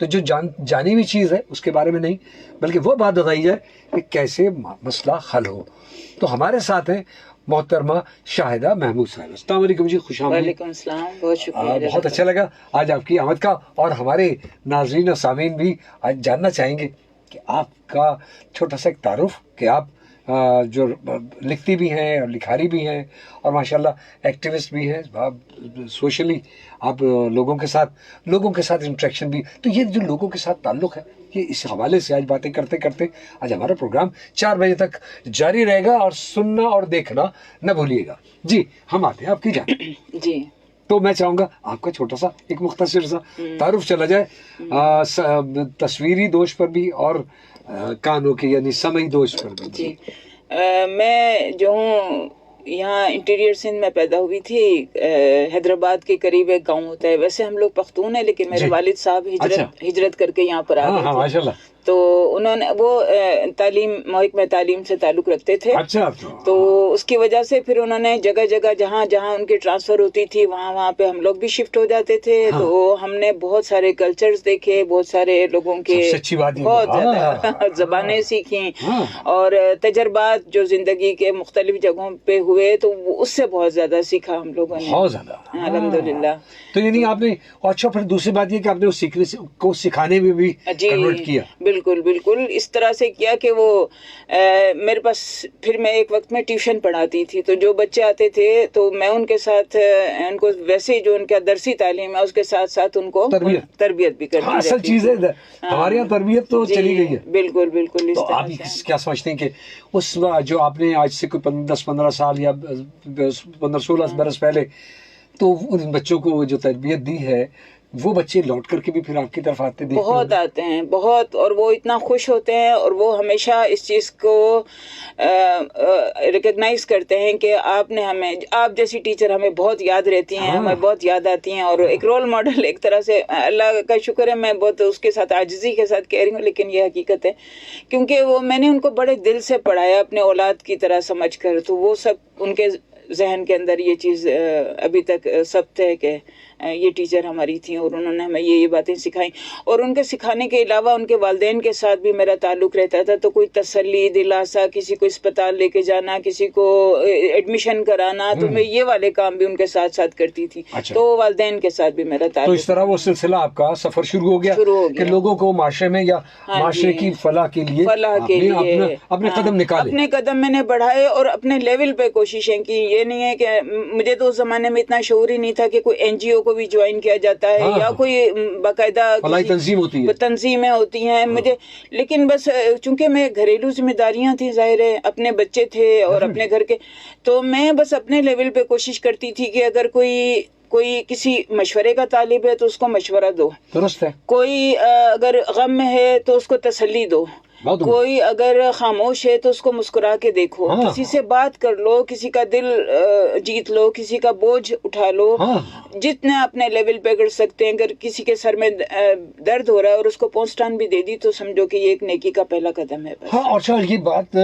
تو جو جانی ہوئی چیز ہے اس کے بارے میں نہیں، بلکہ وہ بات بتائی جائے کہ کیسے مسئلہ حل ہو. تو ہمارے ساتھ ہیں محترمہ شاہدہ محمود صاحب. السلام علیکم جی، خوش آمدید. وعلیکم السلام، بہت شکریہ. بہت اچھا لگا آج آپ کی آمد کا، اور ہمارے ناظرین و سامعین بھی آج جاننا چاہیں گے کہ آپ کا چھوٹا سا ایک تعارف، کہ آپ جو لکھتی بھی ہیں اور لکھاری بھی ہیں اور ماشاءاللہ ایکٹیوسٹ بھی ہیں، سوشلی آپ لوگوں کے ساتھ انٹریکشن بھی. تو یہ جو لوگوں کے ساتھ تعلق ہے، یہ اس حوالے سے آج باتیں کرتے کرتے آج ہمارا پروگرام 4 بجے تک جاری رہے گا، اور سننا اور دیکھنا نہ بھولیے گا. جی ہم آتے ہیں آپ کی جانب. جی تو میں چاہوں گا آپ کا چھوٹا سا ایک مختصر سا تعارف چلا جائے، تصویری دوش پر بھی اور کانوں کے یعنی سمعی دوش پر بھی. جی میں جو ہوں یہاں انٹیریئر سندھ میں پیدا ہوئی تھی. حیدرآباد کے قریب ایک گاؤں ہوتا ہے، ویسے ہم لوگ پختون ہیں لیکن میرے والد صاحب ہجرت کر کے یہاں پر آ گئے تھے. ماشاءاللہ. تو انہوں نے وہ محکمہ تعلیم سے تعلق رکھتے تھے. تو اس کی وجہ سے پھر انہوں نے جگہ جگہ جہاں جہاں ان کی ٹرانسفر ہوتی تھی وہاں پہ ہم لوگ بھی شفٹ ہو جاتے تھے. تو ہم نے بہت سارے کلچرز دیکھے، بہت سارے لوگوں کے بہت زیادہ زبانیں سیکھیں، اور تجربات جو زندگی کے مختلف جگہوں پہ ہوئے تو اس سے بہت زیادہ سیکھا ہم لوگوں نے بہت زیادہ. الحمدللہ. تو یعنی آپ نے، اچھا پھر دوسری بات یہ کہ آپ نے اس سیکھنے کو سکھانے میں بھی کنورٹ کیا. بالکل بالکل اس طرح سے کیا کہ وہ میرے پاس پھر میں ایک وقت میں ٹیوشن پڑھاتی تھی. تو جو بچے آتے تھے تو میں ان کے ساتھ ان کو ویسے جو ان کا درسی تعلیم ہے اس کے ساتھ ساتھ ان کو تربیت بھی کرتی. اصل چیز ہے ہمارے یہاں تربیت تو چلی گئی ہے. بالکل بالکل. تو آپ کیا سمجھتے ہیں کہ اس جو آپ نے آج سے کوئی 10-15 سال یا 15-16 برس پہلے تو ان بچوں کو جو تربیت دی ہے، وہ بچے لوٹ کر کے بھی پھر آپ کی طرف آتے ہیں؟ بہت آتے ہیں، بہت. اور وہ اتنا خوش ہوتے ہیں اور وہ ہمیشہ اس چیز کو ریکگنائز کرتے ہیں کہ آپ نے ہمیں، آپ جیسی ٹیچر ہمیں بہت یاد رہتی ہیں، ہمیں بہت یاد آتی ہیں. اور ایک رول ماڈل ایک طرح سے، اللہ کا شکر ہے میں بہت اس کے ساتھ عاجزی کے ساتھ کہہ رہی ہوں لیکن یہ حقیقت ہے، کیونکہ وہ میں نے ان کو بڑے دل سے پڑھایا اپنے اولاد کی طرح سمجھ کر. تو وہ سب ان کے ذہن کے اندر یہ چیز ابھی تک ثبت ہے کہ یہ ٹیچر ہماری تھیں اور انہوں نے ہمیں یہ باتیں سکھائیں. اور ان کے سکھانے کے علاوہ ان کے والدین کے ساتھ بھی میرا تعلق رہتا تھا. تو کوئی تسلی، دلاسا، کسی کو اسپتال لے کے جانا، کسی کو ایڈمیشن کرانا، تو میں یہ والے کام بھی ان کے ساتھ ساتھ کرتی تھی. تو والدین کے ساتھ بھی میرا تعلق. تو اس طرح وہ سلسلہ آپ کا سفر شروع ہو گیا کہ لوگوں کو معاشرے میں یا معاشرے کی فلاح کے لیے اپنے قدم نکالے، اپنے قدم میں نے بڑھائے اور اپنے لیول پہ کوششیں کی. یہ نہیں ہے کہ مجھے تو اس زمانے میں اتنا شعور ہی نہیں تھا کہ کوئی این جی او کو بھی جوائن کیا جاتا ہے یا کوئی باقاعدہ تنظیم ہوتی ہے، تنظیمیں ہوتی ہیں مجھے. لیکن بس چونکہ میں گھریلو ذمہ داریاں تھیں، ظاہر ہے اپنے بچے تھے اور اپنے گھر کے، تو میں بس اپنے لیول پہ کوشش کرتی تھی کہ اگر کوئی کسی مشورے کا طالب ہے تو اس کو مشورہ دو. درست ہے. کوئی اگر غم میں ہے تو اس کو تسلی دو. کوئی اگر خاموش ہے تو اس کو مسکرا کے دیکھو. کسی سے بات کر لو، کسی کا دل جیت لو، کسی کا بوجھ اٹھا لو. جتنے اپنے لیول پہ کر سکتے ہیں. اگر کسی کے سر میں درد ہو رہا ہے اور اس کو پونسٹان بھی دے دی تو سمجھو کہ یہ ایک نیکی کا پہلا قدم ہے. ہاں، اور یہ بات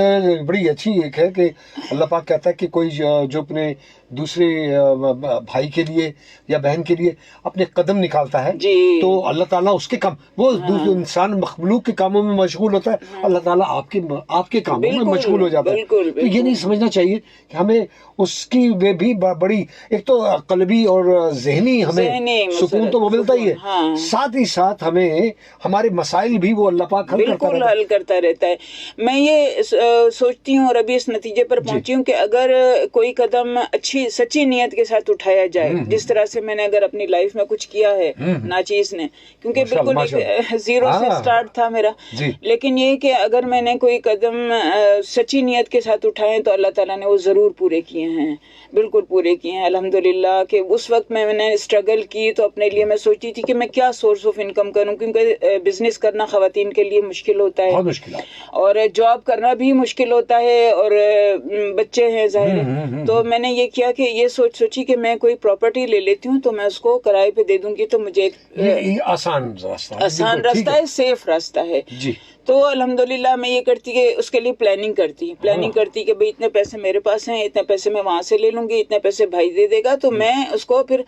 بڑی اچھی ایک ہے کہ اللہ پاک کہتا ہے کہ کوئی جو اپنے دوسرے بھائی کے لیے یا بہن کے لیے اپنے قدم نکالتا ہے تو اللہ تعالیٰ اس کے کام، وہ انسان مخلوق کے کاموں میں مشغول ہوتا ہے، اللہ تعالیٰ آپ کے کاموں میں مشغول ہو جاتا ہے. تو یہ نہیں سمجھنا چاہیے کہ ہمیں اس کی بھی بڑی ایک تو قلبی اور ذہنی ہمیں سکون تو وہ ملتا ہی ہے، ساتھ ہی ساتھ ہمیں ہمارے مسائل بھی وہ اللہ پاک حل کرتا رہتا ہے. میں یہ سوچتی ہوں اور ابھی اس نتیجے پر پہنچی ہوں کہ اگر کوئی قدم اچھی سچی نیت کے ساتھ اٹھایا جائے، جس طرح سے میں نے اگر اپنی لائف میں کچھ کیا ہے ناچیز نے، کیونکہ بالکل زیرو سے سٹارٹ تھا میرا، لیکن یہ کہ اگر میں نے کوئی قدم سچی نیت کے ساتھ اٹھائے تو اللہ تعالیٰ نے وہ ضرور پورے کیے ہیں، بالکل پورے کیے ہیں الحمدللہ. کہ اس وقت میں نے اسٹرگل کی تو اپنے لیے میں سوچتی تھی کہ میں کیا سورس آف انکم کروں، کیونکہ بزنس کرنا خواتین کے لیے مشکل ہوتا ہے اور جاب کرنا بھی مشکل ہوتا ہے اور بچے ہیں ظاہر ہے. تو میں نے یہ کیا کہ یہ سوچی کہ میں کوئی پراپرٹی لے لیتی ہوں تو میں اس کو کرائے پہ دے دوں گی تو مجھے آسان راستہ ہے، سیف راستہ ہے. تو الحمدللہ میں یہ کرتی کہ اس کے لیے پلاننگ کرتی کہ بھئی اتنے پیسے میرے پاس ہیں، اتنے پیسے میں وہاں سے لے لوں گی، اتنے پیسے بھائی دے دے گا، تو میں اس کو پھر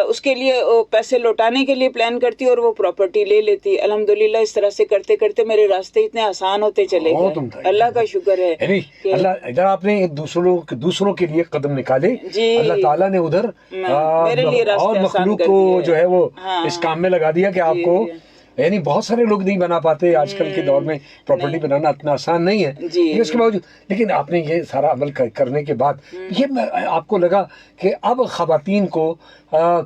اس کے لیے پیسے لوٹانے کے لیے پلان کرتی اور وہ پراپرٹی لے لیتی. الحمدللہ اس طرح سے کرتے کرتے میرے راستے اتنے آسان ہوتے چلے گئے. اللہ کا شکر ہے. اللہ ادھر آپ نے دوسروں کے لیے قدم نکالے، اللہ تعالیٰ نے ادھر میرے لیے اور مخلوق کو جو ہے وہ اس کام میں لگا دیا کہ آپ کو، یعنی بہت سارے لوگ نہیں بنا پاتے آج کل کے دور میں، پراپرٹی بنانا اتنا آسان نہیں ہے. اس کے باوجود لیکن آپ نے یہ سارا عمل کرنے کے بعد یہ آپ کو لگا کہ اب خواتین کو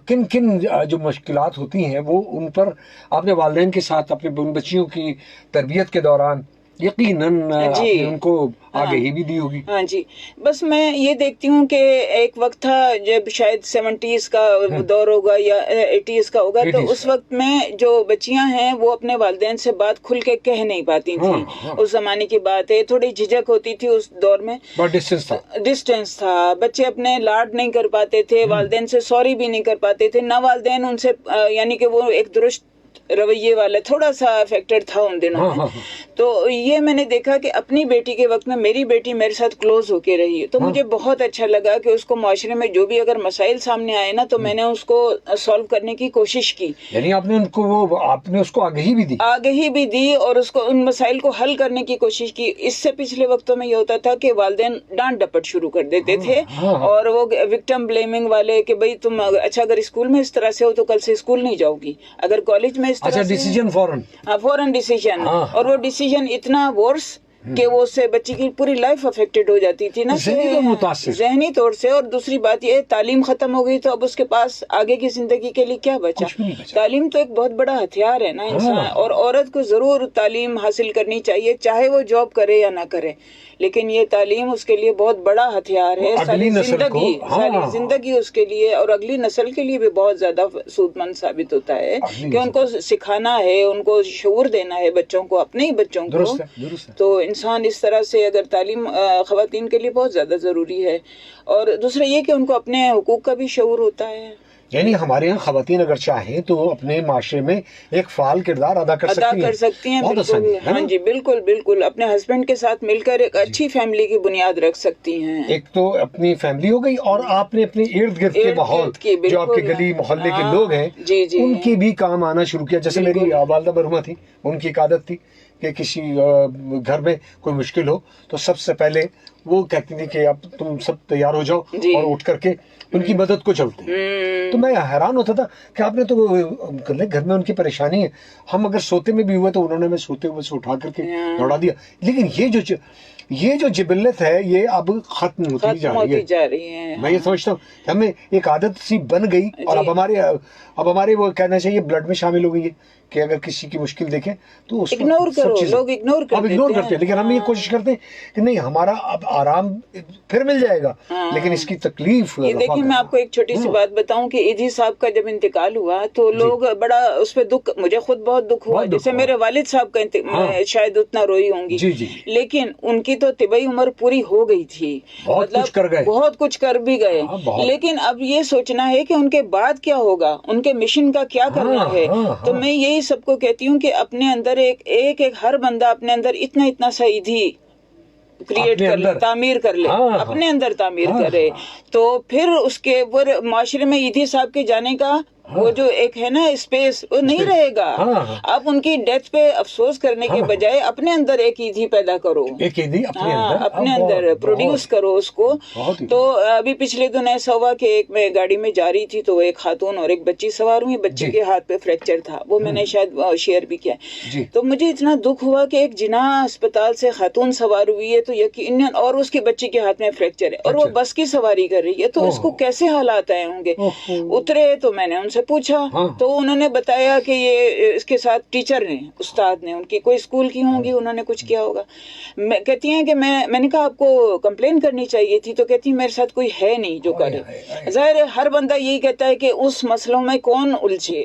کن جو مشکلات ہوتی ہیں وہ ان پر آپ نے والدین کے ساتھ اپنے بچیوں کی تربیت کے دوران یقیناً ان کو آگے ہی بھی دی ہوگی. ہاں جی، بس میں یہ دیکھتی ہوں کہ ایک وقت تھا جب شاید 70s کا دور ہوگا یا 80s کا ہوگا، تو اس وقت میں جو بچیاں ہیں وہ اپنے والدین سے بات کھل کے کہہ نہیں پاتی تھیں. اس زمانے کی بات ہے، تھوڑی جھجک ہوتی تھی اس دور میں، ڈسٹینس تھا، بچے اپنے لاڈ نہیں کر پاتے تھے، والدین سے سوری بھی نہیں کر پاتے تھے، نہ والدین ان سے یعنی کہ وہ ایک درست رویے والا تھوڑا سا فیکٹر تھا ان دنوں میں. تو یہ میں نے دیکھا کہ اپنی بیٹی کے وقت میں میری بیٹی میرے ساتھ کلوز ہو کے رہی ہے، تو مجھے بہت اچھا لگا کہ اس کو معاشرے میں جو بھی اگر مسائل سامنے آئے نا تو میں نے اس کو سالو کرنے کی کوشش کی. یعنی آپ نے اس کو آگہی بھی دی اور اس کو ان مسائل کو حل کرنے کی کوشش کی. اس سے پچھلے وقتوں میں یہ ہوتا تھا کہ والدین ڈانٹ ڈپٹ شروع کر دیتے تھے اور وہ وکٹم بلیمنگ والے کہ بھئی تم اچھا اگر اسکول میں اس طرح سے ہو تو کل سے اسکول نہیں جاؤ گی، اگر کالج میں ڈیسیژن فوراً ڈیسیژن، اور وہ ڈیسیژن اتنا ورس کہ وہ اس سے بچی کی پوری لائف افیکٹڈ ہو جاتی تھی نا، ذہنی طور سے. اور دوسری بات یہ تعلیم ختم ہو گئی تو اب اس کے پاس آگے کی زندگی کے لیے کیا بچا؟ تعلیم تو ایک بہت بڑا ہتھیار ہے نا انسان، اور عورت کو ضرور تعلیم حاصل کرنی چاہیے چاہے وہ جاب کرے یا نہ کرے، لیکن یہ تعلیم اس کے لیے بہت بڑا ہتھیار ہے. ساری زندگی اس کے لیے اور اگلی نسل کے لیے بھی بہت زیادہ سود مند ثابت ہوتا ہے کہ ان کو سکھانا ہے، ان کو شعور دینا ہے بچوں کو، اپنے ہی بچوں کو. تو انسان اس طرح سے اگر تعلیم خواتین کے لیے بہت زیادہ ضروری ہے. اور دوسرا یہ کہ ان کو اپنے حقوق کا بھی شعور ہوتا ہے. یعنی ہمارے یہاں خواتین اگر چاہیں تو اپنے معاشرے میں ایک فعال کردار ادا کر سکتی ہیں. بالکل، ہاں جی، بالکل بالکل. اپنے ہسبینڈ کے ساتھ مل کر ایک اچھی فیملی کی بنیاد رکھ سکتی ہیں. ایک تو اپنی فیملی ہو گئی اور آپ نے اپنے ارد گرد کے ماحول جو آپ کے گلی محلے کے لوگ ہیں ان کے بھی کام آنا شروع کیا. جیسے میری والدہ مرحومہ تھی، ان کی ایک عادت تھی کہ کسی گھر میں کوئی مشکل ہو تو سب سے پہلے وہ کہتی تھی کہ اب تم سب تیار ہو جاؤ اور اٹھ کر کے ان کی مدد کو چلتے ہیں. تو میں حیران ہوتا تھا کہ آپ نے تو گھر میں ان کی پریشانی ہے، ہم اگر سوتے میں بھی ہوئے تو انہوں نے ہمیں سوتے ہوئے سے اٹھا کر کے دوڑا دیا. لیکن یہ جو جبلت ہے یہ اب ختم ہوتی جا رہی ہے. میں یہ سمجھتا ہوں کہ ہمیں ایک عادت سی بن گئی اور اب ہمارے وہ کہنا چاہیے بلڈ میں شامل ہو گئی ہے کہ اگر کسی کی مشکل دیکھیں تو اس اگنور کرو. لوگ اگنور کرتے ہیں، لیکن ہم یہ کوشش کرتے ہیں کہ نہیں ہمارا اب آرام پھر مل جائے گا، لیکن اس کی تکلیف. دیکھیں میں آپ کو ایک چھوٹی سی بات بتاؤں کہ ایدھی صاحب کا جب انتقال ہوا تو لوگ بڑا اس پہ دکھ، مجھے خود بہت دکھ ہوا. جیسے میرے والد صاحب کا شاید اتنا روئی ہوں گی، لیکن ان کی تو طبعی عمر پوری ہو گئی تھی، بہت کچھ کر بھی گئے. لیکن اب یہ سوچنا ہے کہ ان کے بعد کیا ہوگا، ان کے مشن کا کیا کرنا ہے. تو میں یہی سب کو کہتی ہوں کہ اپنے اندر ایک ہر بندہ اپنے اندر اتنا سا ایدھی کریٹ کر لے، تعمیر کر لے، اپنے اندر تعمیر کرے، تو پھر اس کے معاشرے میں ایدھی صاحب کے جانے کا وہ جو ایک ہے نا اسپیس وہ نہیں رہے گا. اب ان کی ڈیتھ پہ افسوس کرنے کے بجائے اپنے اندر ایک ایدھی پیدا کرو، اپنے اندر پروڈیوس کرو اس کو. تو ابھی پچھلے دن ایسا ہوا کہ ایک میں گاڑی میں جا رہی تھی تو ایک خاتون اور ایک بچی سوار ہوئی، بچی کے ہاتھ پہ فریکچر تھا، وہ میں نے شاید شیئر بھی کیا. تو مجھے اتنا دکھ ہوا کہ ایک جناح اسپتال سے خاتون سوار ہوئی ہے تو یقیناً اور اس کی بچی کے ہاتھ میں فریکچر ہے اور وہ بس کی سواری کر رہی ہے، تو اس کو کیسے حالات آئے ہوں گے. اترے تو میں نے ان سے پوچھا تو انہوں نے بتایا کہ یہ اس کے ساتھ ٹیچر نے، استاد نے، ان کی کوئی اسکول کی ہوں گی، انہوں نے کچھ کیا ہوگا. کہتی ہیں کہ میں نے کہا آپ کو کمپلین کرنی چاہیے تھی، تو کہتی ہیں میرے ساتھ کوئی ہے نہیں جو کرے. ظاہر ہے ہر بندہ یہی کہتا ہے کہ اس مسئلوں میں کون الجھے،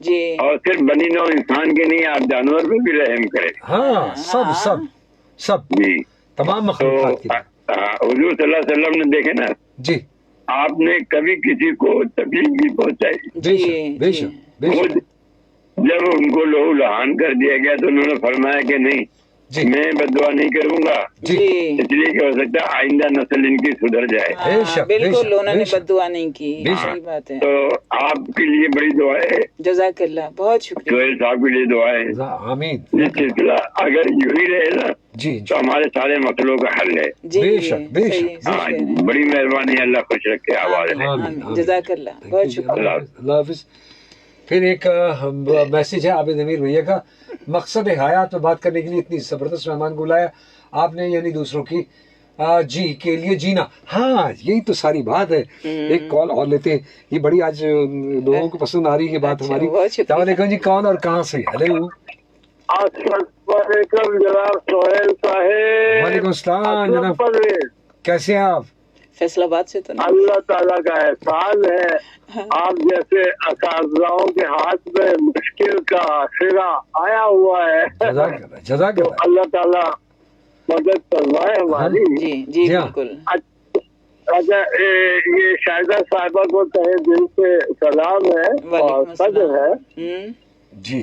جی اور صرف بنی نوع انسان کے نہیں، آپ جانور پہ بھی رحم کریں. ہاں سب سب سب جی تمام تو مخلوقات کے لیے. حضور صلی اللہ علیہ وسلم نے دیکھے نا، جی آپ نے کبھی کسی کو تکلیف نہیں پہنچائی. بے شک بے شک بے وہ شک. جب ان کو لہو لہان کر دیا گیا تو انہوں نے فرمایا کہ نہیں، جی میں بددعا نہیں کروں گا، جی اس لیے کہ ہو سکتا ہے آئندہ نسل ان کی سدھر جائے. بے شک، بے بالکل، شک، انہوں بے نے شک. بد دعا نہیں کی. بے شک. صحیح بات ہے. تو آپ کے لیے بڑی دعا ہے، جزاک اللہ، بہت شکریہ. سہیل صاحب کے لیے دعا ہے. آمین. یہ سلسلہ اگر یوں ہی رہے نا جی تو ہمارے سارے مسئلوں کا حل ہے. جی بے جی، شک، بے صحیح، شک. صحیح ہاں کہہ رہے ہیں. بڑی مہربانی، اللہ خوش رکھے. آواز آمین، لیں. آمین، آمین. جزاک اللہ، بہت شکریہ. اللہ حافظ. پھر ایک میسج ہے عابد امیر بھیا کا، مقصد حیات پہ بات کرنے کے لیے اتنی زبردست مہمان کو بلایا آپ نے، یعنی دوسروں کی جی کے لیے جینا. ہاں یہی تو ساری بات ہے. ایک کال اور لیتے ہیں، یہ بڑی آج لوگوں کو پسند آ رہی ہے بات ہماری. السلام علیکم جی، کون اور کہاں سے؟ ہیلو. السلام علیکم جناب سہیل صاحب. وعلیکم السلام جناب، کیسے ہیں آپ؟ فیصل آباد سے تو نہیں. اللہ تعالیٰ کا احسان ہے، آپ جیسے اساتذہوں کے ہاتھ میں مشکل کا سرا آیا ہوا ہے. جزاک اللہ، جزاک تو اللہ. اللہ تعالیٰ مدد فرمائے ہماری. جی جی جی ہاں. بالکل. اچھا یہ شاہدہ صاحبہ کو تہہ دل سے سلام ہے اور وعلیکم صدر ہے. السلام. جی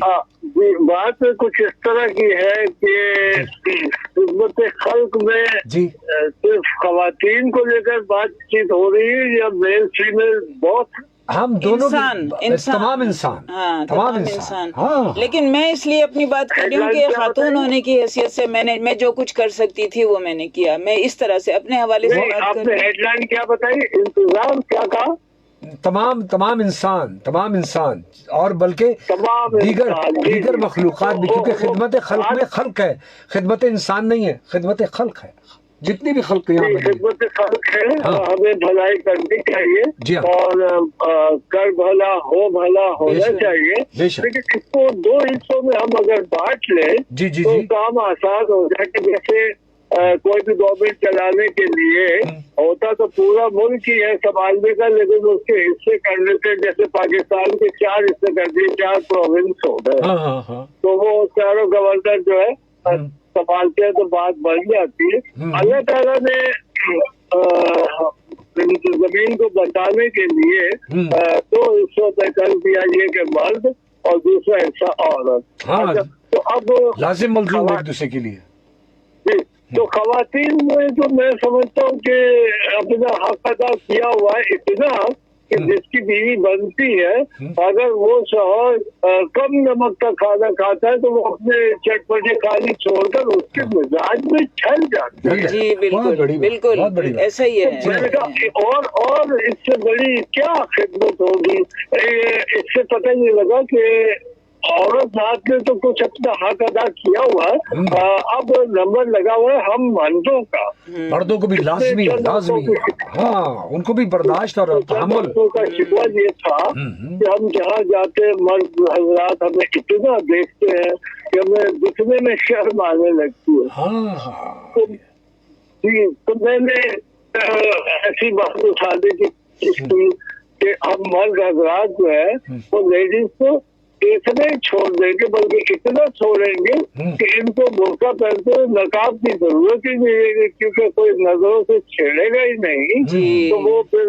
جی بات کچھ اس طرح کی ہے کہ خدمت خلق میں جی صرف خواتین کو لے کر بات چیت ہو رہی ہے یا میل فیمیل بہت؟ ہم دونوں انسان تمام انسان. ہاں تمام تمام انسان. انسان. ہاں لیکن میں اس لیے اپنی بات کر رہی ہوں کہ خاتون ہونے کی حیثیت سے میں جو کچھ کر سکتی تھی وہ میں نے کیا. میں اس طرح سے اپنے حوالے سے نہیں، بات آپ کر نے رہی ہوں. ہیڈ لائن کیا بتائی، انتظام کیا کہا؟ تمام انسان اور بلکہ تمام دیگر انسان. دیگر مخلوقات بھی، کیونکہ خدمت خلق میں خلق ہے، خدمت انسان نہیں ہے، خدمت خلق ہے. جتنی بھی خلق یہاں بنی. خدمت خلق ہے، ہاں. ہمیں بھلائی کرنی چاہیے جی ہاں. اور کر بھلا ہو بھلا ہونا چاہیے. بے شک. لیکن اس کو دو حصوں میں ہم اگر بانٹ لیں جی جی تو جی. کام آسان ہو جائے. کہ جیسے کوئی بھی گورنمنٹ چلانے کے لیے ہوتا تو پورا ملک ہی ہے سنبھالنے کا، لیکن اس کے حصے کرنے سے جیسے پاکستان کے 4 حصے کر دیے، 4 پروونس ہو گئے، ہاں ہاں ہاں. تو وہ چاروں گورنر جو ہے سنبھالتے ہیں تو بات بڑھ جاتی ہے. اللہ تعالیٰ نے زمین کو بچانے کے لیے 2 حصوں پہ کر دیا، یہ کہ مرد اور دوسرا حصہ عورت. ہاں. تو اب لازم ملزوم ایک دوسرے کے لیے. جی، تو خواتین میں تو میں سمجھتا ہوں کہ اپنا حق ادا کیا ہوا ہے اتنا کہ جس کی بیوی بنتی ہے، اگر وہ شوہر کم نمک کا کھانا کھاتا ہے تو وہ اپنے چٹپٹے کھانے چھوڑ کر اس کے مزاج میں چھل جاتا ہے. جی بالکل بالکل ایسا ہی ہے. میں نے کہا اور اس سے بڑی کیا خدمت ہوگی. اس سے پتہ نہیں لگا کہ عورت ذات نے تو کچھ اپنا حق ادا کیا ہوا ہے. اب نمبر لگا ہوا ہے ہم مردوں کا. مردوں کو بھی لازمی ہاں، ان کو بھی برداشت اور تحمل کا شکوہ یہ تھا کہ ہم جہاں جاتے مرد حضرات ہمیں اتنا دیکھتے ہیں کہ ہمیں دکھنے میں شرم آنے لگتی ہے. ہاں. جی، تو میں نے ایسی بات اٹھانے کی کوشش کی کہ ہم مرد حضرات جو ہے وہ لیڈیز کو اتنے چھوڑ دیں گے، بلکہ اتنا چھوڑیں گے کہ ان کو برقع پہنتے ہوئے نقاب کی ضرورت ہی نہیں ہے، کیونکہ کوئی نظروں سے چھیڑے گا ہی نہیں تو وہ پھر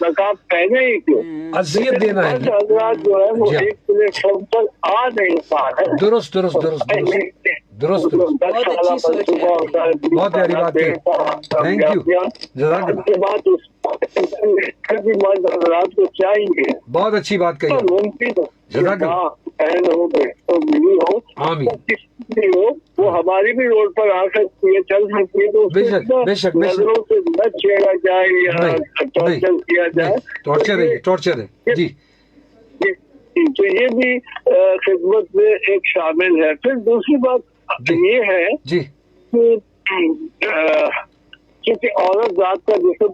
نقاب پہنے ہی کیوں. اذیت دینا ہے. حضرات جو ہے وہ ایک پلیٹ فارم پر آ نہیں پا رہے. درست. بہت اچھی سوچ ہے. بہت پیاری بات ہے. Thank you. جزاک اللہ. مرد حضرات کو چاہیے، بہت اچھی بات کہی. بہن ہو تو ملی ہو، کسی بھی ہو، وہ ہماری بھی روڈ پر آ سکتی ہے، چل سکتی ہے، تو بے شک نظروں سے نہ چھیڑا جائے یا ٹارچر کیا جائے. ٹارچر ہے. جی تو یہ بھی خدمت میں ایک شامل ہے. پھر دوسری بات یہ ہے کہ کیونکہ عورت ذات کا جسم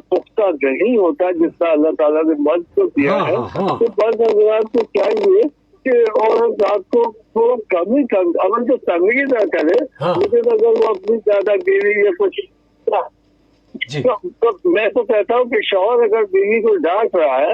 پختہ نہیں ہوتا جس طرح اللہ تعالیٰ نے مرد کو دیا ہے، تو مرد حضرات کو چاہیے کہ عورت ذات کو تھوڑا کم ہی اگر تو تنگی نہ کرے، لیکن اگر وہ اپنی زیادہ گیری یا کچھ تو میں تو کہتا ہوں کہ شوہر اگر بیوی کو ڈانٹ رہا ہے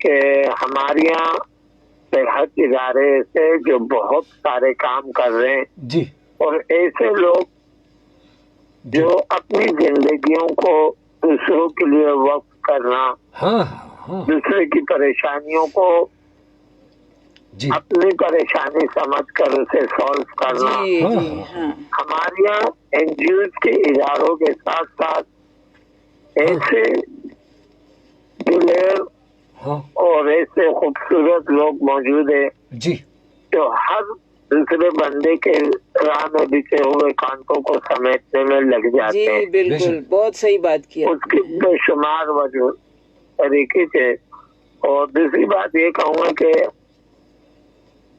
کہ ہمارے یہاں صحت ادارے سے جو بہت سارے کام کر رہے ہیں جی، اور ایسے لوگ جو اپنی زندگیوں کو دوسروں کے لیے وقف کرنا، ہاں ہاں دوسرے کی پریشانیوں کو جی اپنی پریشانی سمجھ کر اسے سالو کرنا، جی ہاں، جی ہاں ہمارے یہاں این جی اوز کے اداروں کے ساتھ ساتھ ایسے دلیر ہاں اور ایسے خوبصورت لوگ موجود ہیں جی جو ہر دوسرے بندے کے راہ میں بچے ہوئے کانٹوں کو سمیٹنے میں لگ جاتے جی ہیں. بالکل بہت صحیح بات کیا. اس کی بے شمار وجہ طریقے سے. اور دوسری بات یہ کہوں گا کہ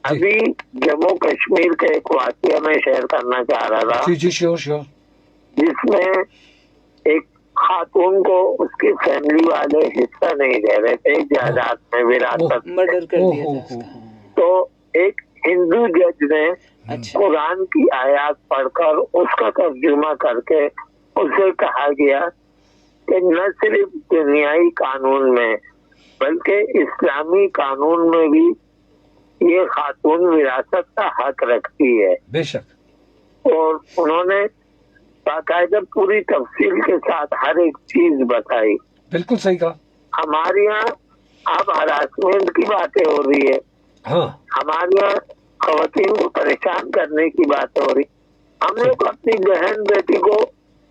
ابھی جموں کشمیر کا ایک واقعہ میں شیئر کرنا چاہ رہا تھا جی جی شیور شیور. جس میں ایک خاتون کو اس کی فیملی والے حصہ نہیں دے رہے تھے جائیداد میں وراثت. مرڈر کر دیا تھا اس کا. تو ایک ہندو جج نے اچھا قرآن کی آیات پڑھ کر اس کا ترجمہ کر کے اسے کہا گیا کہ نہ صرف دنیائی قانون میں بلکہ اسلامی قانون میں بھی یہ خاتون وراثت کا حق رکھتی ہے. بے شک. اور انہوں نے باقاعدہ پوری تفصیل کے ساتھ ہر ایک چیز بتائی. بالکل صحیح کہا. ہمارے یہاں اب ہراسمنٹ کی باتیں ہو رہی ہے. ہاں ہمارے یہاں خواتین کو پریشان کرنے کی بات ہو رہی. ہم لوگ اپنی بہن بیٹی کو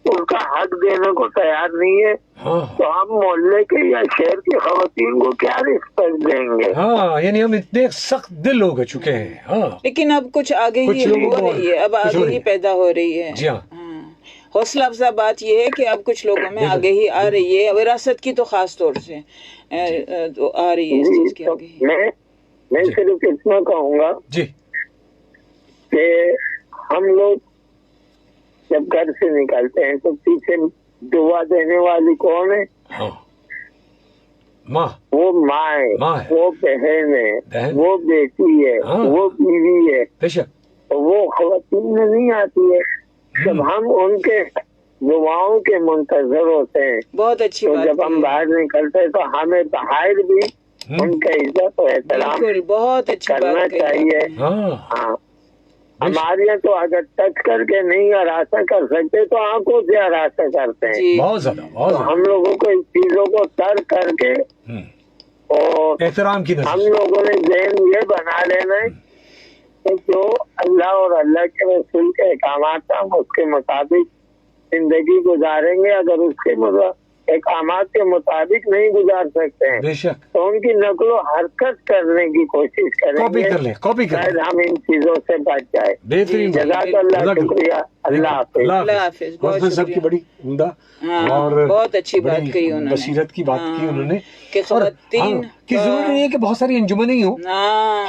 ان کا حق دینے کو تیار نہیں ہے ہاں تو ہم محلے کے یا شہر کی خواتین کو کیا رسپیکٹ دیں گے؟ ہاں یعنی ہم اتنے سخت دل ہو چکے ہیں. ہاں لیکن اب کچھ آگے ہی ہو رہی ہے، اب آگے ہی پیدا ہو رہی ہے. جی ہاں. حوصلہ افزا بات یہ ہے کہ اب کچھ لوگوں میں آگے ہی آ رہی ہے، وراثت کی تو خاص طور سے آ رہی ہے اس چیز کی آگے ہی. میں صرف اتنا کہوں گا جی کہ ہم لوگ جب گھر سے نکلتے ہیں تو پیچھے دعا دینے والی کون ہے؟ ہاں ماں. وہ ماں ہے، وہ بہن ہے، وہ بیٹی ہے، وہ بیوی ہے. بے شک. وہ خواتین میں نہیں آتی ہے. جب ہم ان کے دعاؤں کے منتظر ہوتے ہیں بہت اچھی تو بات جب ہم باہر نکلتے تو ہمیں باہر بھی ان کا عزت و احترام بہت اچھی کرنا چاہیے. ہاں ہمارے یہاں تو اگر ٹچ کر کے نہیں ہراساں کر سکتے تو آنکھوں سے ہراساں کرتے ہیں. بہت زیادہ بہت تو ہم لوگوں کو اس چیزوں کو ترک کر کے اور احترام کی ہم لوگوں نے ذہن یہ بنا لینا ہے کہ جو اللہ اور اللہ کے رسول کے احکامات ہیں ہم اس کے مطابق زندگی گزاریں گے. اگر اس کے احکامات کے مطابق نہیں گزار سکتے ہیں بے شک تو ان کی نقل و حرکت کرنے کی کوشش کریں کاپی گے. کر لیں کاپی کر شاید لیں. ہم ان چیزوں سے بچ جائے. بہترین. جزاک اللہ، شکریہ. اللہ حافظ. اللہ حافظ. بہت صاحب کی بڑی عمدہ اور بہت اچھی بات کہی انہوں نے، بصیرت کی بات کی انہوں نے. کہ خواتین کی ضرورت نہیں ہے کہ بہت ساری انجمنیں ہی ہوں،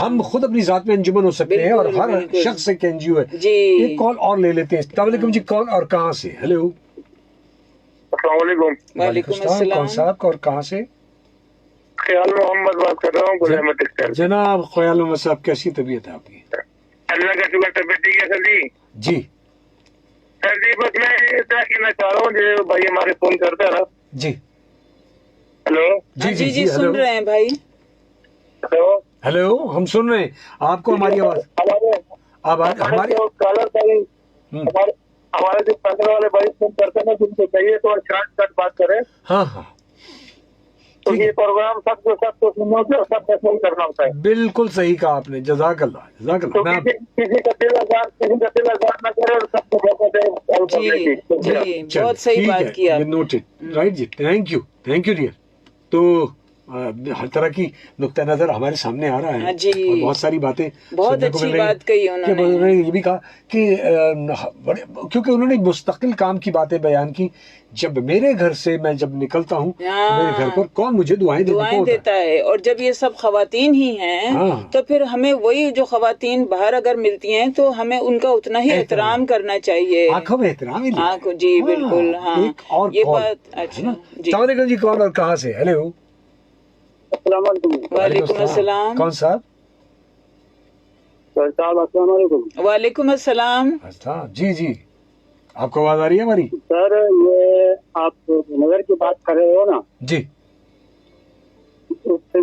ہم خود اپنی ذات میں انجمن ہو سکتے ہیں اور ہر شخص ایک این جی او ہے. ایک کال اور لے لیتے ہیں. السلام علیکم جی. کون اور کہاں سے؟ ہیلو. السلام علیکم. وعلیکم السلام. کون صاحب اور کہاں سے؟ خیال محمد بات کر رہا ہوں. جناب خیال محمد صاحب، کیسی طبیعت ہے آپ کی؟ اللہ کا شکر، طبیعت ٹھیک ہے سر جی. جی سر جی بس میں اتنا کہنا چاہ رہا ہوں جو بھائی ہمارے فون کرتے ہیں نا. جی ہلو. جی جی سن رہے ہیں بھائی. ہلو ہلو، ہم سن رہے ہیں آپ کو. ہماری آواز ہمارے جو پندرہ والے بھائی فون کرتے ہیں جن کو چاہیے تو شارٹ کٹ بات کریں. ہاں ہاں تو یہ پروگرام سب کو سننا ہوتا ہے، سب کو فون کرنا ہوتا ہے. بالکل صحیح کہا آپ نے. جزاک اللہ جزاک اللہ. کسی کا دل آزاد نہ کرے اور سب کو موقع دے. جی بہت صحیح بات کی آپ. نوٹڈ. رائٹ جی. Thank you dear. تو ہر طرح کی نقطہ نظر ہمارے سامنے آ رہا ہے جی. اور بہت ساری باتیں بہت اچھی بات کہی انہوں نے. یہ بھی کہا کہ کیونکہ انہوں نے مستقل کام کی باتیں بیان کی. جب میرے گھر سے میں جب نکلتا ہوں میرے گھر پر کون مجھے دعائیں دیتا ہے. اور جب یہ سب خواتین ہی ہیں تو پھر ہمیں وہی جو خواتین باہر اگر ملتی ہیں تو ہمیں ان کا اتنا ہی احترام کرنا چاہیے. آنکھوں میں احترام ہی. جی بالکل. ہاں یہ بات. اچھا جی. السلام علیکم جی. کون اور کہاں سے؟ ہیلو. السلام علیکم. وعلیکم السلام. کون صاحب؟ صاحب السلام علیکم. وعلیکم السلام. جی جی آپ کو آواز آ رہی ہے ہماری؟ سر یہ آپ نظر کی بات کر رہے ہو نا جی. اس سے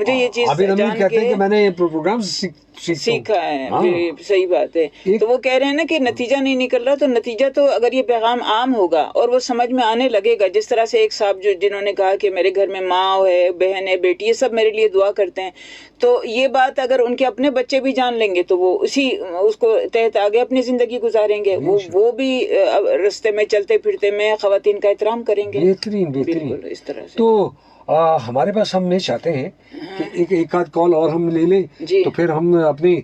مجھے یہ چیز ابھی جان کہتے ہیں کے کہ میں نے پروگرام سیکھا ہے. صحیح بات ہے. تو وہ کہہ رہے ہیں نا کہ نتیجہ نہیں نکل رہا, تو نتیجہ تو اگر یہ پیغام عام ہوگا اور وہ سمجھ میں آنے لگے گا, جس طرح سے ایک صاحب جنہوں نے کہا کہ میرے گھر میں ماں ہے, بہن ہے, بیٹی ہے, سب میرے لیے دعا کرتے ہیں, تو یہ بات اگر ان کے اپنے بچے بھی جان لیں گے تو وہ اس کو تحت آگے اپنی زندگی گزاریں گے, وہ بھی رستے میں چلتے پھرتے میں خواتین کا احترام کریں گے. بہترین. اس طرح سے تو ہمارے پاس ہم نہیں چاہتے ہیں کہ ایک آدھ کال اور ہم لے لیں تو پھر ہم اپنی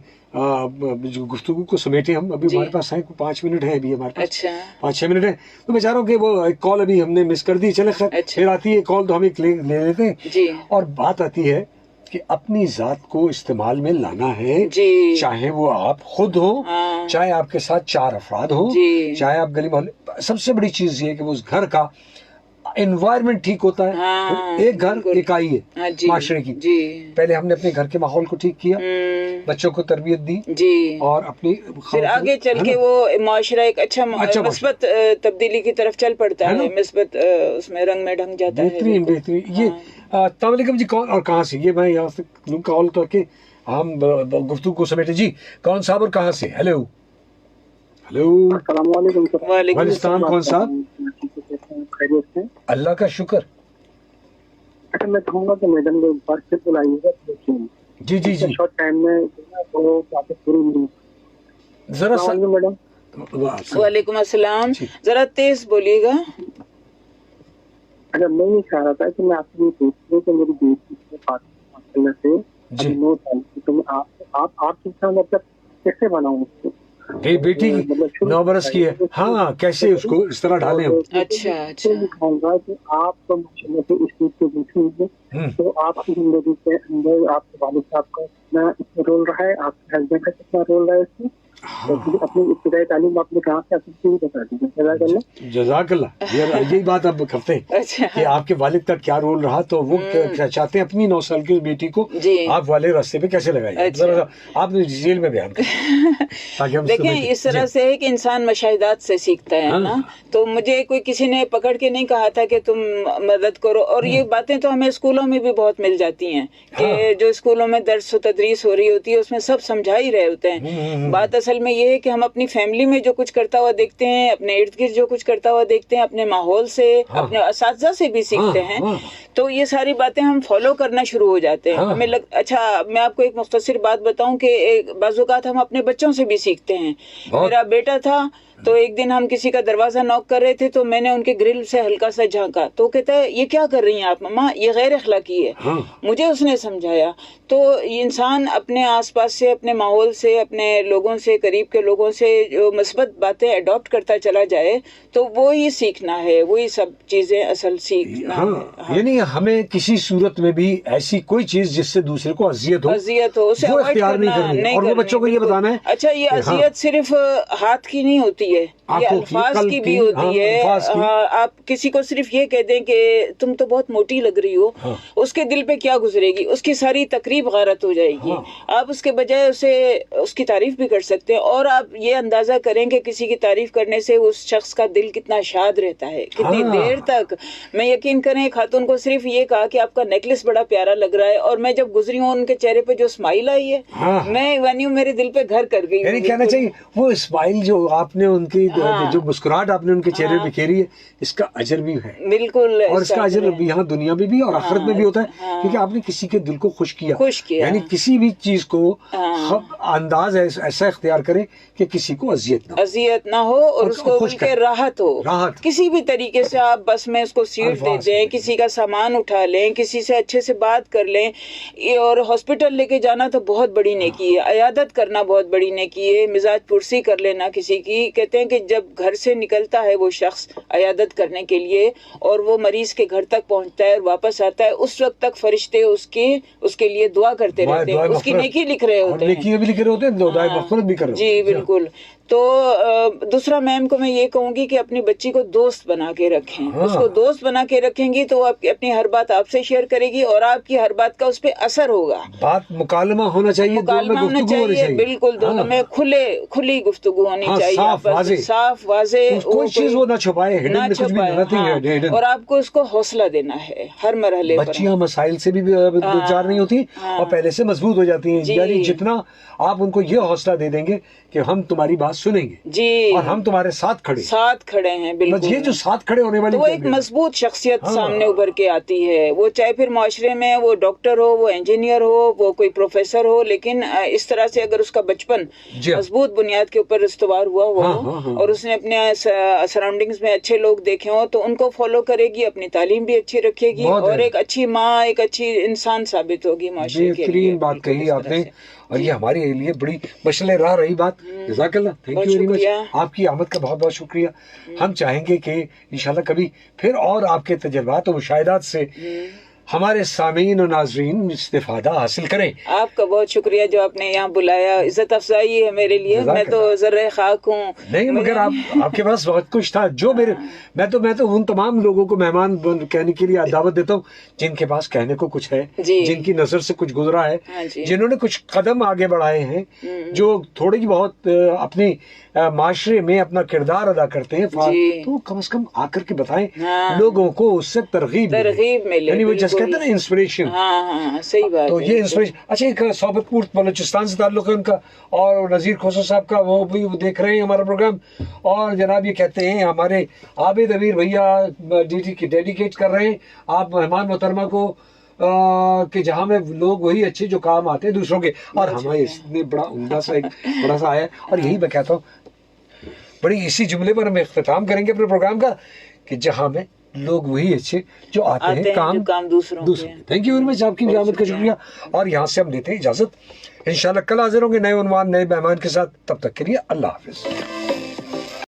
گفتگو کو سمیٹیں. ہم ابھی ہمارے پاس 5 منٹ ہے, ابھی ہمارے پاس 5-6 منٹ ہے, تو میں چاہ رہا ہوں کہ وہ ایک کال ابھی ہم نے مس کر دی. چلے خیر, پھر آتی ہے کال تو ہم ایک لے لیتے ہیں. اور بات آتی ہے کہ اپنی ذات کو استعمال میں لانا ہے, چاہے وہ آپ خود ہو, چاہے آپ کے ساتھ 4 افراد ہو, چاہے آپ گلی محلے. سب سے بڑی چیز یہ ہے کہ وہ اس گھر کا انوائرمنٹ ٹھیک ہوتا ہے. ایک گھر ایک آئی ہے معاشرے کی. پہلے ہم نے اپنے گھر کے ماحول کو ٹھیک کیا, بچوں کو تربیت دی, اور اپنی پھر آگے چل کے وہ معاشرہ ایک اچھا مثبت تبدیلی کی طرف چل پڑتا ہے, مثبت اس میں رنگ میں ڈھنگ جاتا ہے. بہترین. یہ السلام علیکم جی, کون اور کہاں سے؟ یہ میں یہاں سے لوں کال کر کے ہم گفتگو کو سمیٹے. جی کون صاحب اور کہاں سے؟ ہیلو السلام علیکم. وعلیکم السلام. کون صاحب؟ خیریت سے؟ اللہ کا شکر. اچھا, میں کہوں گا کہ میڈم کو بار سے بلائیے گا. جی شارٹ ٹائم میں وہ باتیں پوری نہیں. ذرا سا میڈم. وعلیکم السلام. ذرا تیز بولیے گا. اچھا, میں یہ چاہ رہا تھا کہ میں آپ سے یہ پوچھ رہا کہ میری بیٹی سے ماشاءاللہ سے 9 سال کی, تو میں آپ کے ساتھ مطلب کیسے بناؤں اس کو؟ بیٹی 9 برس کی ہے. ہاں, کیسے اس کو اس طرح ڈالیں ہم؟ اچھا. یہ کہوں گا کہ آپ تو ماشاءاللہ سے اس چیز کو دیکھیں, تو آپ کی زندگی کے اندر آپ کے والد صاحب کا کتنا رول رہا ہے, آپ کے ہسبینڈ کا کتنا رول رہا ہے اس میں, اپنی ابتدائی تعلیم آپ نے کہاں سے حاصل کی بتا دیجیے. جزاک اللہ. یہی بات آپ کرتے ہیں کہ آپ کے والد کا کیا رول رہا, تو وہ چاہتے ہیں اپنی 9 سال کی بیٹی کو آپ والے راستے پہ کیسے لگائیں. ذرا آپ نے ڈیٹیل میں بیان کریں. دیکھیں, اس طرح سے ہے کہ انسان مشاہدات سے سیکھتا ہے نا. تو مجھے کسی نے پکڑ کے نہیں کہا تھا کہ تم مدد کرو, اور یہ باتیں تو ہمیں اسکولوں میں بھی بہت مل جاتی ہیں کہ جو اسکولوں میں درس و تدریس ہو رہی ہوتی ہے اس میں سب سمجھا ہی رہے ہوتے ہیں. بات اصل میں یہ ہے کہ ہم اپنی فیملی میں جو کچھ کرتا ہوا دیکھتے ہیں, اپنے ارد گرد جو کچھ کرتا ہوا دیکھتے ہیں, اپنے ماحول سے, اپنے اساتذہ سے بھی سیکھتے ہیں, تو یہ ساری باتیں ہم فالو کرنا شروع ہو جاتے ہیں. ہمیں اچھا, میں آپ کو ایک مختصر بات بتاؤں کہ بعض اوقات ہم اپنے بچوں سے بھی سیکھتے ہیں. میرا بیٹا تھا, تو ایک دن ہم کسی کا دروازہ نوک کر رہے تھے, تو میں نے ان کے گرل سے ہلکا سا جھانکا, تو کہتا ہے یہ کیا کر رہی ہیں آپ ماما, یہ غیر اخلاقی ہے. مجھے اس نے سمجھایا. تو انسان اپنے آس پاس سے, اپنے ماحول سے, اپنے لوگوں سے, قریب کے لوگوں سے جو مثبت ہے اڈاپٹ کرتا چلا جائے, تو وہی سیکھنا ہے, وہی سب چیزیں اصل سیکھنا ہے. یعنی ہمیں کسی صورت میں بھی ایسی کوئی چیز جس سے دوسرے کو اذیت ہو اسے اختیار نہیں کرنی, اور وہ بچوں کو یہ بتانا ہے. اچھا, یہ اذیت صرف ہاتھ کی نہیں ہوتی ہے, یہ الفاظ کی بھی ہوتی ہے. آپ کسی کو صرف یہ کہہ دیں کہ تم تو بہت موٹی لگ رہی ہو, اس کے دل پہ کیا گزرے گی, اس کی ساری تقریب غارت ہو جائے گی. آپ اس کے بجائے اس کی تعریف بھی کر سکتے ہیں, اور آپ یہ اندازہ کریں کہ کسی کی تعریف کرنے سے اس شخص کا دل کتنا شاد رہتا ہے, کتنی دیر تک. میں یقین کریں, خاتون کو صرف یہ کہا کہ آپ کا نیکلس بڑا پیارا لگ رہا ہے, اور میں جب گزری ہوں ان کے چہرے پہ جو اسمائل آئی ہے, میں میرے دل پہ گھر کر گئی. یعنی کہنا چاہیے وہ اسمائل جو آپ نے ان کی, جو مسکراہٹ آپ نے ان کے چہرے پہ کھیری ہے, اس کا اجر بھی ہے. بالکل, اور اس کا اجر یہاں دنیا میں بھی اور آخرت میں بھی ہوتا ہے, کیونکہ آپ نے کسی کے دل کو خوش کیا. یعنی کسی بھی چیز کو انداز ایسا اختیار کریں کہ کسی کو اذیت نہ ہو, اور اس کو ان کے راحت ہو. کسی بھی طریقے سے آپ بس میں اس کو سیٹ دے دیں, کسی کا سامان اٹھا لیں, کسی سے اچھے سے بات کر لیں. اور ہاسپٹل لے کے جانا تو بہت بڑی نیکی ہے, عیادت کرنا بہت بڑی نیکی ہے, مزاج پرسی کر لینا کسی کی. کہتے ہیں کہ جب گھر سے نکلتا ہے وہ شخص عیادت کرنے کے لیے, اور وہ مریض کے گھر تک پہنچتا ہے اور واپس آتا ہے, اس وقت تک فرشتے اس کے لیے دعا کرتے رہتے ہیں, اس کی نیکی لکھ رہے ہوتے ہیں. نیکی بھی لکھ رہے ہوتے ہیں, دعائے مغفرت بھی کر رہے ہیں. جی بالکل. تو دوسرا میم کو میں یہ کہوں گی کہ اپنی بچی کو دوست بنا کے رکھیں. اس کو دوست بنا کے رکھیں گی تو وہ اپنی ہر بات آپ سے شیئر کرے گی اور آپ کی ہر بات کا اس پہ اثر ہوگا. بات مکالمہ ہونا چاہیے, مکالمہ ہونا چاہیے, بالکل دونوں میں کھلی گفتگو ہونی چاہیے, صاف واضح, کوئی چیز وہ نہ چھپائے, نہ چھپائے, اور آپ کو اس کو حوصلہ دینا ہے ہر مرحلے پر. بچیاں مسائل سے بھی دوچار نہیں ہوتی اور پہلے سے مضبوط ہو جاتی ہیں. یعنی جتنا آپ ان کو یہ حوصلہ دے دیں گے کہ ہم تمہاری بات سنیں گے جی اور ہم تمہارے ساتھ کھڑے ہیں, بالکل. یہ جو ساتھ کھڑے ہونے والی, تو وہ ایک مضبوط شخصیت سامنے ابھر کے آتی ہے. وہ چاہے پھر معاشرے میں وہ ڈاکٹر ہو, وہ انجینئر ہو, وہ کوئی پروفیسر ہو, لیکن اس طرح سے اگر اس کا بچپن مضبوط بنیاد کے اوپر استوار ہوا ہو اور اس نے اپنے سراؤنڈنگز میں اچھے لوگ دیکھے ہوں تو ان کو فالو کرے گی, اپنی تعلیم بھی اچھی رکھے گی اور ایک اچھی ماں, ایک اچھی انسان ثابت ہوگی معاشرے کے لیے. بہترین بات کہی آپ نے, اور یہ ہمارے لیے بڑی مشعل راہ رہی بات. جزاک اللہ, تھینک یو ویری مچ. آپ کی آمد کا بہت بہت شکریہ. ہم چاہیں گے کہ انشاءاللہ کبھی پھر اور آپ کے تجربات اور مشاہدات سے ہمارے سامعین اور ناظرین استفادہ حاصل کریں. آپ کا بہت شکریہ جو آپ نے یہاں بلایا, عزت افزائی ہے میرے لیے. میں تو ذرہ خاک ہوں. نہیں, مگر آپ کے پاس بہت کچھ تھا جو میں تو ان تمام لوگوں کو مہمان کہنے کے لیے دعوت دیتا ہوں جن کے پاس کہنے کو کچھ ہے, جن کی نظر سے کچھ گزرا ہے, جنہوں نے کچھ قدم آگے بڑھائے ہیں, جو تھوڑی بہت اپنی معاشرے میں اپنا کردار ادا کرتے ہیں, تو کم از کم آ کر کے بتائیں لوگوں کو, اس سے ترغیب ملے. یعنی وہ جس کہتے ہیں نا انسپریشن. صحیح بات. تو یہ انسپریشن. اچھا, ایک صحبت پور بلوچستان سے تعلق ہے ان کا, اور نذیر کھوسر صاحب کا, وہ بھی دیکھ رہے ہیں ہمارا پروگرام, اور جناب یہ کہتے ہیں ہمارے عابد امیر بھیا ڈیڈیکیٹ کر رہے ہیں آپ مہمان محترمہ کو کہ جہاں میں لوگ وہی اچھے جو کام آتے ہیں دوسروں کے, اور ہمیں اس نے بڑا عمدہ سا ایک بڑا سا آیا. اور یہی میں کہتا ہوں, بڑی اسی جملے پر ہم اختتام کریں گے اپنے پروگرام کا کہ جہاں میں لوگ وہی اچھے جو آتے ہیں کام دوسروں. تھینک یو ویری مچ, آپ کی آمد کا شکریہ. اور یہاں سے ہم لیتے ہیں اجازت. انشاءاللہ کل حاضر ہوں گے نئے عنوان, نئے مہمان کے ساتھ. تب تک کے لیے اللہ حافظ.